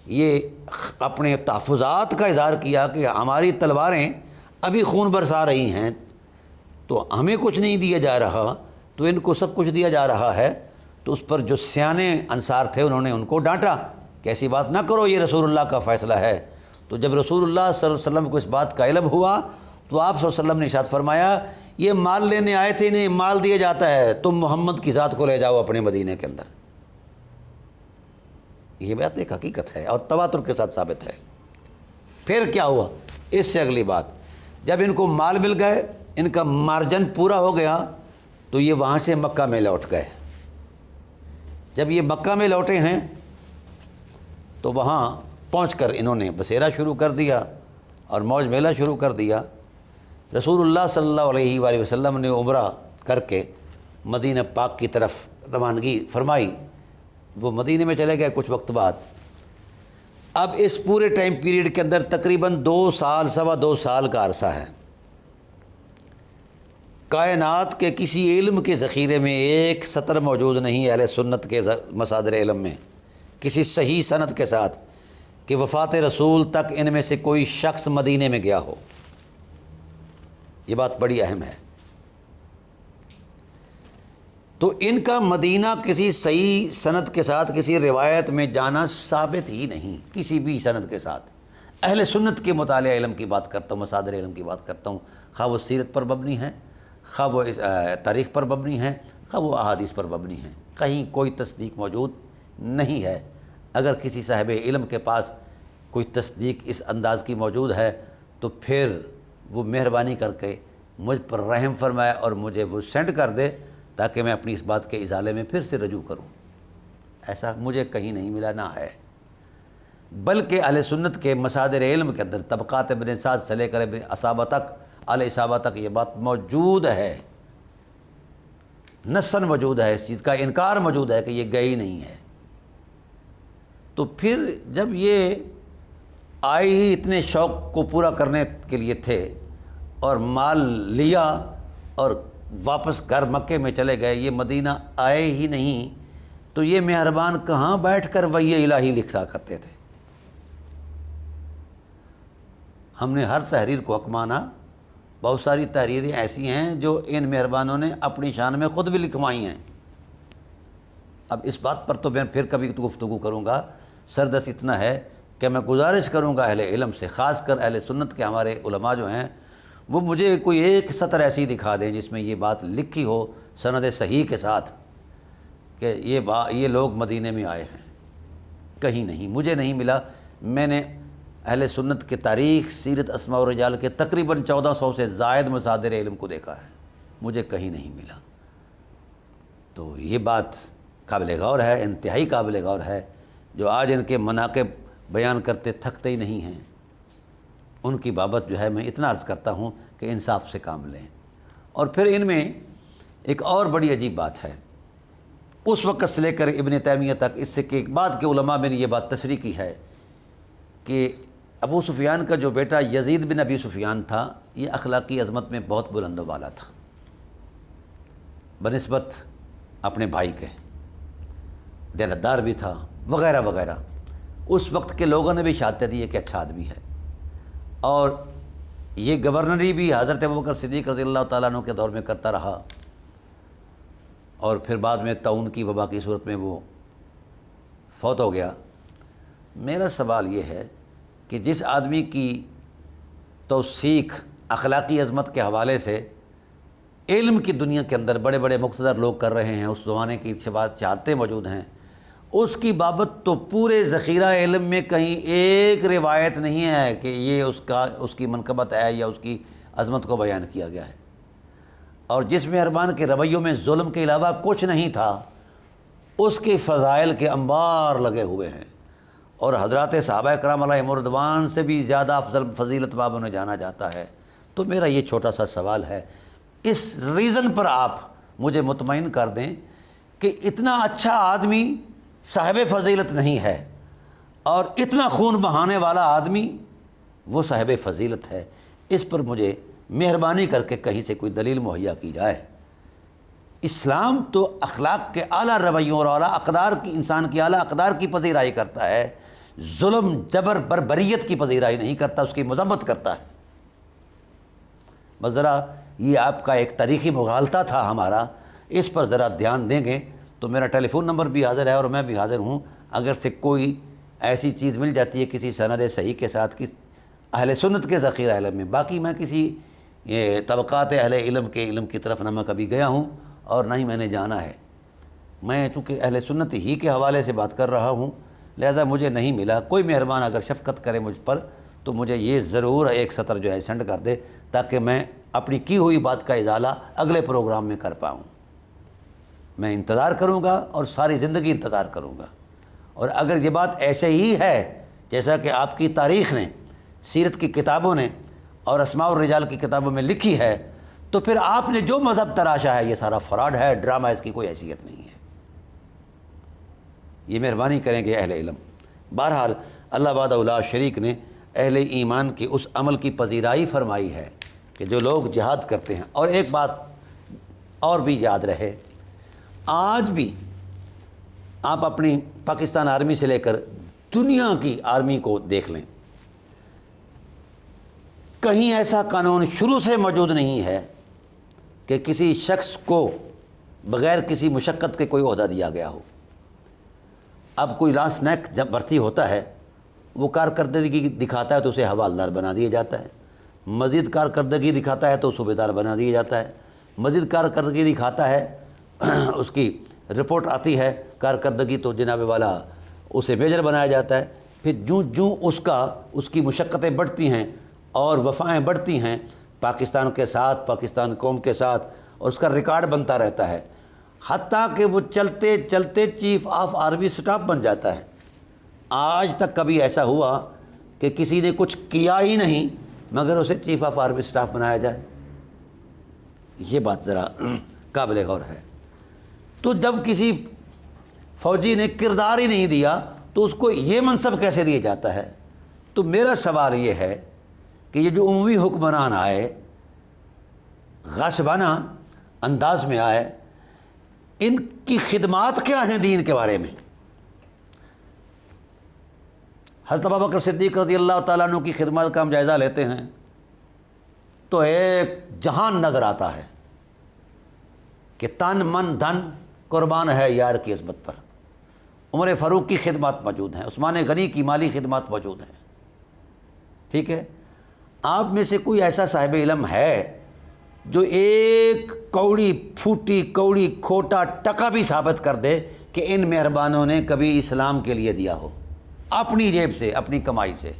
یہ اپنے تحفظات کا اظہار کیا کہ ہماری تلواریں ابھی خون برسا رہی ہیں، تو ہمیں کچھ نہیں دیا جا رہا، تو ان کو سب کچھ دیا جا رہا ہے۔ تو اس پر جو سیانے انصار تھے انہوں نے ان کو ڈانٹا کہ ایسی بات نہ کرو، یہ رسول اللہ کا فیصلہ ہے۔ تو جب رسول اللہ صلی اللہ علیہ وسلم کو اس بات کا علم ہوا تو آپ صلی اللہ علیہ وسلم نے ارشاد فرمایا، یہ مال لینے آئے تھے، انہیں مال دیا جاتا ہے، تم محمد کی ذات کو لے جاؤ اپنے مدینے کے اندر۔ یہ بات ایک حقیقت ہے اور تواتر کے ساتھ ثابت ہے۔ پھر کیا ہوا؟ اس سے اگلی بات، جب ان کو مال مل گئے، ان کا مارجن پورا ہو گیا، تو یہ وہاں سے مکہ میں لوٹ گئے۔ جب یہ مکہ میں لوٹے ہیں تو وہاں پہنچ کر انہوں نے بسیرا شروع کر دیا اور موج میلہ شروع کر دیا۔ رسول اللہ صلی اللہ علیہ وآلہ وسلم نے عمرہ کر کے مدینہ پاک کی طرف روانگی فرمائی۔ وہ مدینہ میں چلے گئے کچھ وقت بعد۔ اب اس پورے ٹائم پیریڈ کے اندر تقریباً 2 سال، 2.25 سال کا عرصہ ہے۔ کائنات کے کسی علم کے ذخیرے میں ایک سطر موجود نہیں اہل سنت کے مصادر علم میں کسی صحیح سند کے ساتھ کہ وفات رسول تک ان میں سے کوئی شخص مدینے میں گیا ہو۔ یہ بات بڑی اہم ہے۔ تو ان کا مدینہ کسی صحیح سند کے ساتھ کسی روایت میں جانا ثابت ہی نہیں، کسی بھی سند کے ساتھ۔ اہل سنت کے مطالعہ علم کی بات کرتا ہوں، مصادر علم کی بات کرتا ہوں، خواہ وہ سیرت پر مبنی ہیں، خواہ وہ تاریخ پر مبنی ہیں، خواہ وہ احادیث پر مبنی ہیں، کہیں کوئی تصدیق موجود نہیں ہے۔ اگر کسی صاحب علم کے پاس کوئی تصدیق اس انداز کی موجود ہے تو پھر وہ مہربانی کر کے مجھ پر رحم فرمائے اور مجھے وہ سینڈ کر دے تاکہ میں اپنی اس بات کے ازالے میں پھر سے رجوع کروں۔ ایسا مجھے کہیں نہیں ملا، نہ ہے۔ بلکہ اہل سنت کے مصادر علم کے اندر طبقات ابن سعد سے لے کر ابن اصابہ تک، اصابہ تک یہ بات موجود ہے، نصاً موجود ہے، اس چیز کا انکار موجود ہے کہ یہ گئی نہیں ہے۔ تو پھر جب یہ آئے ہی اتنے شوق کو پورا کرنے کے لیے تھے اور مال لیا اور واپس گھر مکے میں چلے گئے، یہ مدینہ آئے ہی نہیں، تو یہ مہربان کہاں بیٹھ کر وحی الہی لکھا کرتے تھے۔ ہم نے ہر تحریر کو حق مانا بہت ساری تحریریں ایسی ہیں جو ان مہربانوں نے اپنی شان میں خود بھی لکھوائی ہیں۔ اب اس بات پر تو میں پھر کبھی گفتگو کروں گا، سردست اتنا ہے کہ میں گزارش کروں گا اہل علم سے، خاص کر اہل سنت کے ہمارے علماء جو ہیں، وہ مجھے کوئی ایک سطر ایسی دکھا دیں جس میں یہ بات لکھی ہو سند صحیح کے ساتھ کہ یہ لوگ مدینے میں آئے ہیں۔ کہیں نہیں، مجھے نہیں ملا۔ میں نے اہل سنت کے تاریخ، سیرت، اسماء و رجال کے تقریباً 1400 سے زائد مصادر علم کو دیکھا ہے، مجھے کہیں نہیں ملا۔ تو یہ بات قابل غور ہے، انتہائی قابل غور ہے۔ جو آج ان کے مناقب بیان کرتے تھکتے ہی نہیں ہیں، ان کی بابت جو ہے میں اتنا عرض کرتا ہوں کہ انصاف سے کام لیں۔ اور پھر ان میں ایک اور بڑی عجیب بات ہے، اس وقت سے لے کر ابن تیمیہ تک، اس سے کہ بعد کے علماء میں نے یہ بات تشریح کی ہے کہ ابو سفیان کا جو بیٹا یزید بن ابی سفیان تھا، یہ اخلاقی عظمت میں بہت بلند و بالا تھا بنسبت اپنے بھائی کے، دیانتدار بھی تھا وغیرہ وغیرہ۔ اس وقت کے لوگوں نے بھی شہادت دی ہے کہ اچھا آدمی ہے، اور یہ گورنری بھی حضرت ابوبکر صدیق رضی اللہ تعالیٰ عنہ کے دور میں کرتا رہا، اور پھر بعد میں طاعون کی وبا کی صورت میں وہ فوت ہو گیا۔ میرا سوال یہ ہے کہ جس آدمی کی توثیق اخلاقی عظمت کے حوالے سے علم کی دنیا کے اندر بڑے بڑے مقتدر لوگ کر رہے ہیں، اس زمانے کی چاہتے موجود ہیں، اس کی بابت تو پورے ذخیرہ علم میں کہیں ایک روایت نہیں ہے کہ یہ اس کی منقبت ہے یا اس کی عظمت کو بیان کیا گیا ہے۔ اور جس مہربان کے رویوں میں ظلم کے علاوہ کچھ نہیں تھا، اس کے فضائل کے انبار لگے ہوئے ہیں، اور حضرات صحابہ کرام علیہم رضوان سے بھی زیادہ افضل فضیلت باب انہیں جانا جاتا ہے۔ تو میرا یہ چھوٹا سا سوال ہے، اس ریزن پر آپ مجھے مطمئن کر دیں کہ اتنا اچھا آدمی صاحب فضیلت نہیں ہے، اور اتنا خون بہانے والا آدمی وہ صاحب فضیلت ہے۔ اس پر مجھے مہربانی کر کے کہیں سے کوئی دلیل مہیا کی جائے۔ اسلام تو اخلاق کے اعلیٰ رویوں اور اعلیٰ اقدار کی، انسان کی اعلیٰ اقدار کی پذیرائی کرتا ہے، ظلم، جبر، بربریت کی پذیرائی نہیں کرتا، اس کی مذمت کرتا ہے۔ بس ذرا یہ آپ کا ایک تاریخی مغالطہ تھا ہمارا، اس پر ذرا دھیان دیں گے تو میرا ٹیلی فون نمبر بھی حاضر ہے اور میں بھی حاضر ہوں، اگر سے کوئی ایسی چیز مل جاتی ہے کسی سند صحیح کے ساتھ، کس اہل سنت کے ذخیرہ علم میں۔ باقی میں کسی یہ طبقات اہل علم کے علم کی طرف نہ میں کبھی گیا ہوں اور نہ ہی میں نے جانا ہے۔ میں چونکہ اہل سنت ہی کے حوالے سے بات کر رہا ہوں، لہذا مجھے نہیں ملا۔ کوئی مہربان اگر شفقت کرے مجھ پر تو مجھے یہ ضرور ایک سطر جو ہے سینڈ کر دے، تاکہ میں اپنی کی ہوئی بات کا ازالہ اگلے پروگرام میں کر پاؤں۔ میں انتظار کروں گا اور ساری زندگی انتظار کروں گا، اور اگر یہ بات ایسے ہی ہے جیسا کہ آپ کی تاریخ نے، سیرت کی کتابوں نے اور اسماء الرجال کی کتابوں میں لکھی ہے، تو پھر آپ نے جو مذہب تراشا ہے یہ سارا فراڈ ہے، ڈرامہ، اس کی کوئی حیثیت نہیں ہے۔ یہ مہربانی کریں گے اہل علم۔ بہرحال اللہ وحدہ لا شریک نے اہل ایمان کی اس عمل کی پذیرائی فرمائی ہے کہ جو لوگ جہاد کرتے ہیں۔ اور ایک بات اور بھی یاد رہے، آج بھی آپ اپنی پاکستان آرمی سے لے کر دنیا کی آرمی کو دیکھ لیں، کہیں ایسا قانون شروع سے موجود نہیں ہے کہ کسی شخص کو بغیر کسی مشقت کے کوئی عہدہ دیا گیا ہو۔ اب کوئی لانس نیک جب بھرتی ہوتا ہے، وہ کارکردگی دکھاتا ہے تو اسے حوالدار بنا دیا جاتا ہے، مزید کارکردگی دکھاتا ہے تو صوبیدار بنا دیا جاتا ہے، مزید کارکردگی دکھاتا ہے، اس کی رپورٹ آتی ہے کارکردگی تو جناب والا اسے میجر بنایا جاتا ہے۔ پھر جوں اس کی مشقتیں بڑھتی ہیں اور وفائیں بڑھتی ہیں پاکستان کے ساتھ، پاکستان قوم کے ساتھ، اور اس کا ریکارڈ بنتا رہتا ہے، حتیٰ کہ وہ چلتے چلتے چیف آف آرمی اسٹاف بن جاتا ہے۔ آج تک کبھی ایسا ہوا کہ کسی نے کچھ کیا ہی نہیں مگر اسے چیف آف آرمی اسٹاف بنایا جائے؟ یہ بات ذرا قابل غور ہے۔ تو جب کسی فوجی نے کردار ہی نہیں دیا تو اس کو یہ منصب کیسے دیا جاتا ہے؟ تو میرا سوال یہ ہے کہ یہ جو عمومی حکمران آئے، غاصبانہ انداز میں آئے، ان کی خدمات کیا ہیں دین کے بارے میں؟ حضرت ابوبکر صدیق رضی اللہ تعالیٰ عنہ کی خدمات کا ہم جائزہ لیتے ہیں تو ایک جہان نظر آتا ہے کہ تن من دھن قربان ہے یار کی عظمت پر۔ عمر فاروق کی خدمات موجود ہیں، عثمان غنی کی مالی خدمات موجود ہیں، ٹھیک ہے۔ آپ میں سے کوئی ایسا صاحب علم ہے جو ایک کوڑی پھوٹی کوڑی کھوٹا ٹکا بھی ثابت کر دے کہ ان مہربانوں نے کبھی اسلام کے لیے دیا ہو اپنی جیب سے، اپنی کمائی سے؟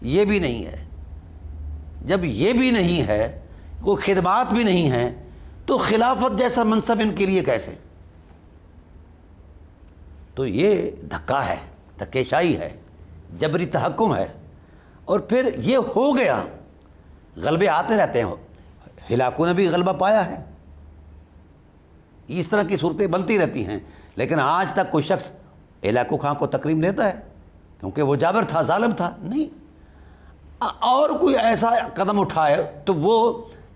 یہ بھی نہیں ہے۔ جب یہ بھی نہیں ہے، کوئی خدمات بھی نہیں ہیں، تو خلافت جیسا منصب ان کے لیے کیسے؟ تو یہ دھکا ہے، دھکیشائی ہے، جبری تحکم ہے۔ اور پھر یہ ہو گیا، غلبے آتے رہتے ہیں، ہلاکوں نے بھی غلبہ پایا ہے، اس طرح کی صورتیں بنتی رہتی ہیں، لیکن آج تک کوئی شخص ہلاکو خان کو تکریم دیتا ہے کیونکہ وہ جابر تھا، ظالم تھا؟ نہیں۔ اور کوئی ایسا قدم اٹھائے تو وہ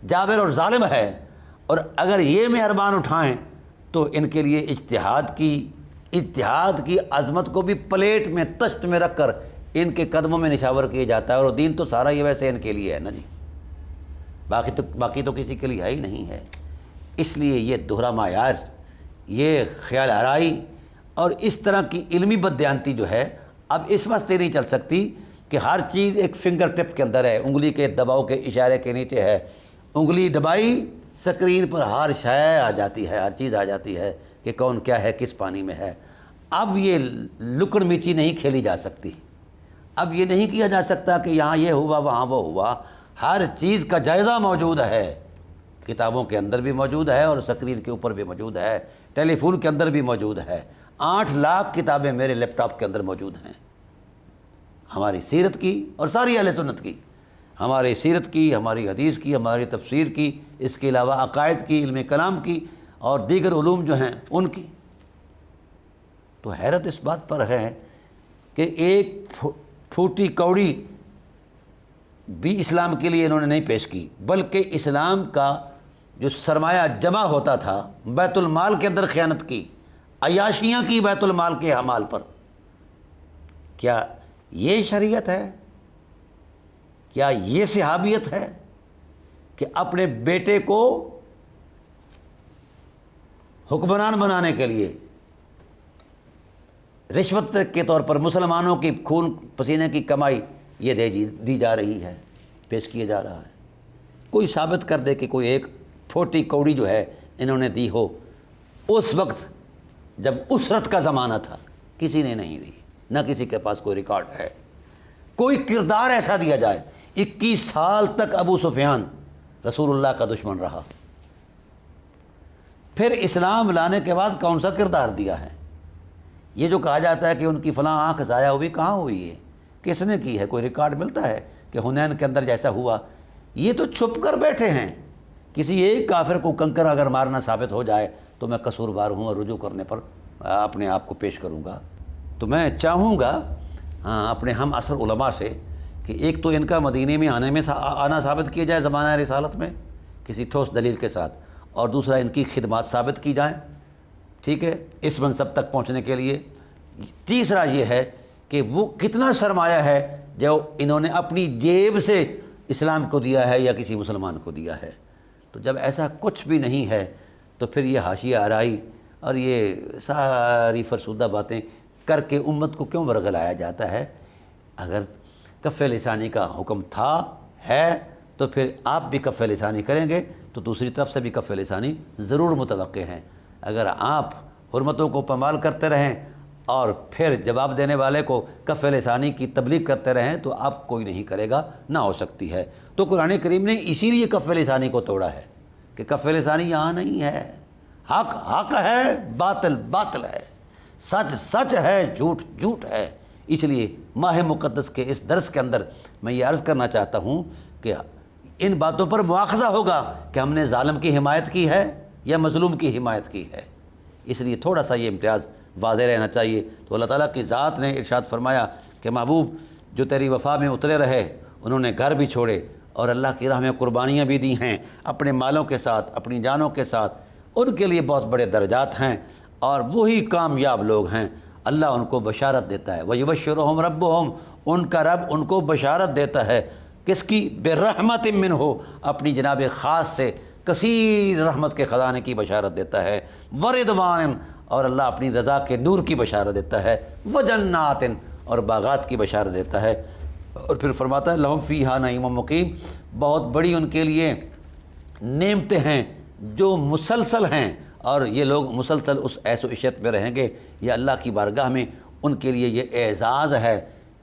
جابر اور ظالم ہے، اور اگر یہ مہربان اٹھائیں تو ان کے لیے اتحاد کی عظمت کو بھی پلیٹ میں تشت میں رکھ کر ان کے قدموں میں نشاور کیا جاتا ہے، اور دین تو سارا یہ ویسے ان کے لیے ہے نا جی، باقی تو کسی کے لیے ہے ہی نہیں ہے۔ اس لیے یہ دوہرا معیار، یہ خیال آرائی اور اس طرح کی علمی بددیانتی جو ہے اب اس واسطے نہیں چل سکتی کہ ہر چیز ایک فنگر ٹپ کے اندر ہے، انگلی کے دباؤ کے اشارے کے نیچے ہے، انگلی دبائی سکرین پر ہر شے آ جاتی ہے، ہر چیز آ جاتی ہے کہ کون کیا ہے، کس پانی میں ہے۔ اب یہ لکڑ میچی نہیں کھیلی جا سکتی، اب یہ نہیں کیا جا سکتا کہ یہاں یہ ہوا وہاں وہ ہوا، ہر چیز کا جائزہ موجود ہے، کتابوں کے اندر بھی موجود ہے اور سکرین کے اوپر بھی موجود ہے، ٹیلی فون کے اندر بھی موجود ہے۔ 8 لاکھ کتابیں میرے لیپ ٹاپ کے اندر موجود ہیں، ہماری سیرت کی اور ساری اہل سنت کی، ہماری سیرت کی، ہماری حدیث کی، ہماری تفسیر کی، اس کے علاوہ عقائد کی، علم کلام کی اور دیگر علوم جو ہیں ان کی۔ تو حیرت اس بات پر ہے کہ ایک پھوٹی کوڑی بھی اسلام کے لیے انہوں نے نہیں پیش کی، بلکہ اسلام کا جو سرمایہ جمع ہوتا تھا بیت المال کے اندر خیانت کی، عیاشیاں کی بیت المال کے اعمال پر۔ کیا یہ شریعت ہے؟ کیا یہ صحابیت ہے کہ اپنے بیٹے کو حکمران بنانے کے لیے رشوت کے طور پر مسلمانوں کی خون پسینے کی کمائی یہ دی جا رہی ہے، پیش کیا جا رہا ہے؟ کوئی ثابت کر دے کہ کوئی ایک پھوٹی کوڑی جو ہے انہوں نے دی ہو اس وقت جب اسرت کا زمانہ تھا، کسی نے نہیں دی، نہ کسی کے پاس کوئی ریکارڈ ہے۔ کوئی کردار ایسا دیا جائے، 21 سال تک ابو سفیان رسول اللہ کا دشمن رہا، پھر اسلام لانے کے بعد کون سا کردار دیا ہے؟ یہ جو کہا جاتا ہے کہ ان کی فلاں آنکھ ضائع ہوئی، کہاں ہوئی ہے؟ کس نے کی ہے؟ کوئی ریکارڈ ملتا ہے کہ حنین کے اندر جیسا ہوا؟ یہ تو چھپ کر بیٹھے ہیں۔ کسی ایک کافر کو کنکر اگر مارنا ثابت ہو جائے تو میں قصوروار ہوں اور رجوع کرنے پر اپنے آپ کو پیش کروں گا۔ تو میں چاہوں گا اپنے ہم عصر علماء سے کہ ایک تو ان کا مدینے میں آنا ثابت کیا جائے زمانہ رسالت میں کسی ٹھوس دلیل کے ساتھ، اور دوسرا ان کی خدمات ثابت کی جائیں، ٹھیک ہے، اس منصب تک پہنچنے کے لیے۔ تیسرا یہ ہے کہ وہ کتنا سرمایہ ہے جو انہوں نے اپنی جیب سے اسلام کو دیا ہے یا کسی مسلمان کو دیا ہے۔ تو جب ایسا کچھ بھی نہیں ہے تو پھر یہ حاشیہ آرائی اور یہ ساری فرسودہ باتیں کر کے امت کو کیوں ورگلایا جاتا ہے؟ اگر کف لسانی کا حکم تھا ہے تو پھر آپ بھی کف لسانی کریں گے تو دوسری طرف سے بھی کف لسانی ضرور متوقع ہیں۔ اگر آپ حرمتوں کو پامال کرتے رہیں اور پھر جواب دینے والے کو کف لسانی کی تبلیغ کرتے رہیں تو آپ کوئی نہیں کرے گا، نہ ہو سکتی ہے۔ تو قرآن کریم نے اسی لیے کف لسانی کو توڑا ہے کہ کف لسانی یہاں نہیں ہے، حق حق ہے، باطل باطل ہے، سچ سچ ہے، جھوٹ جھوٹ ہے۔ اس لیے ماہ مقدس کے اس درس کے اندر میں یہ عرض کرنا چاہتا ہوں کہ ان باتوں پر مواخذہ ہوگا کہ ہم نے ظالم کی حمایت کی ہے یا مظلوم کی حمایت کی ہے، اس لیے تھوڑا سا یہ امتیاز واضح رہنا چاہیے۔ تو اللہ تعالیٰ کی ذات نے ارشاد فرمایا کہ محبوب جو تیری وفا میں اترے رہے، انہوں نے گھر بھی چھوڑے اور اللہ کی راہ میں قربانیاں بھی دی ہیں اپنے مالوں کے ساتھ، اپنی جانوں کے ساتھ، ان کے لیے بہت بڑے درجات ہیں اور وہی کامیاب لوگ ہیں۔ اللہ ان کو بشارت دیتا ہے، وَيُبَشِّرُهُمْ رَبُّهُمْ، ان کا رب ان کو بشارت دیتا ہے کس کی؟ برحمت منہ، اپنی جناب خاص سے کثیر رحمت کے خزانے کی بشارت دیتا ہے، ورضوان، اور اللہ اپنی رضا کے نور کی بشارت دیتا ہے، وجنات، اور باغات کی بشارت دیتا ہے۔ اور پھر فرماتا ہے لہم فیہا نعیم مقیم، بہت بڑی ان کے لیے نعمتیں ہیں جو مسلسل ہیں، اور یہ لوگ مسلسل اس عیش و عشرت میں رہیں گے۔ یہ اللہ کی بارگاہ میں ان کے لیے یہ اعزاز ہے،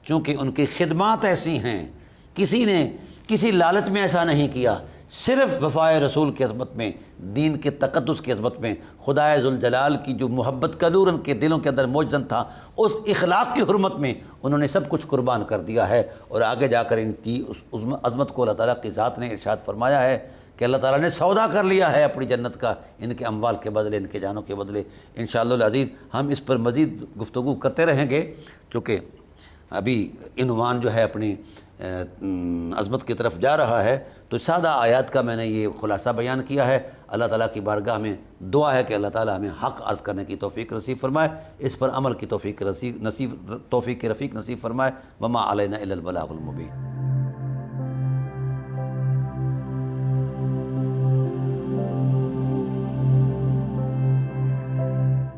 چونکہ ان کی خدمات ایسی ہیں، کسی نے کسی لالچ میں ایسا نہیں کیا، صرف وفائے رسول کی عظمت میں، دین کے تقدس کی عظمت میں، خدائے ذوالجلال کی جو محبت کا نور ان کے دلوں کے اندر موجزن تھا، اس اخلاق کی حرمت میں انہوں نے سب کچھ قربان کر دیا ہے۔ اور آگے جا کر ان کی اس عظمت کو اللہ تعالیٰ کی ذات نے ارشاد فرمایا ہے کہ اللہ تعالیٰ نے سودا کر لیا ہے اپنی جنت کا، ان کے اموال کے بدلے، ان کے جانوں کے بدلے۔ انشاءاللہ العزیز ہم اس پر مزید گفتگو کرتے رہیں گے، چونکہ ابھی عنوان جو ہے اپنی عظمت کی طرف جا رہا ہے، تو سادہ آیات کا میں نے یہ خلاصہ بیان کیا ہے۔ اللہ تعالیٰ کی بارگاہ میں دعا ہے کہ اللہ تعالیٰ ہمیں حق عرض کرنے کی توفیق نصیب فرمائے، اس پر عمل کی توفیق رفیق نصیب فرمائے۔ وما علینا الا البلاغ المبین۔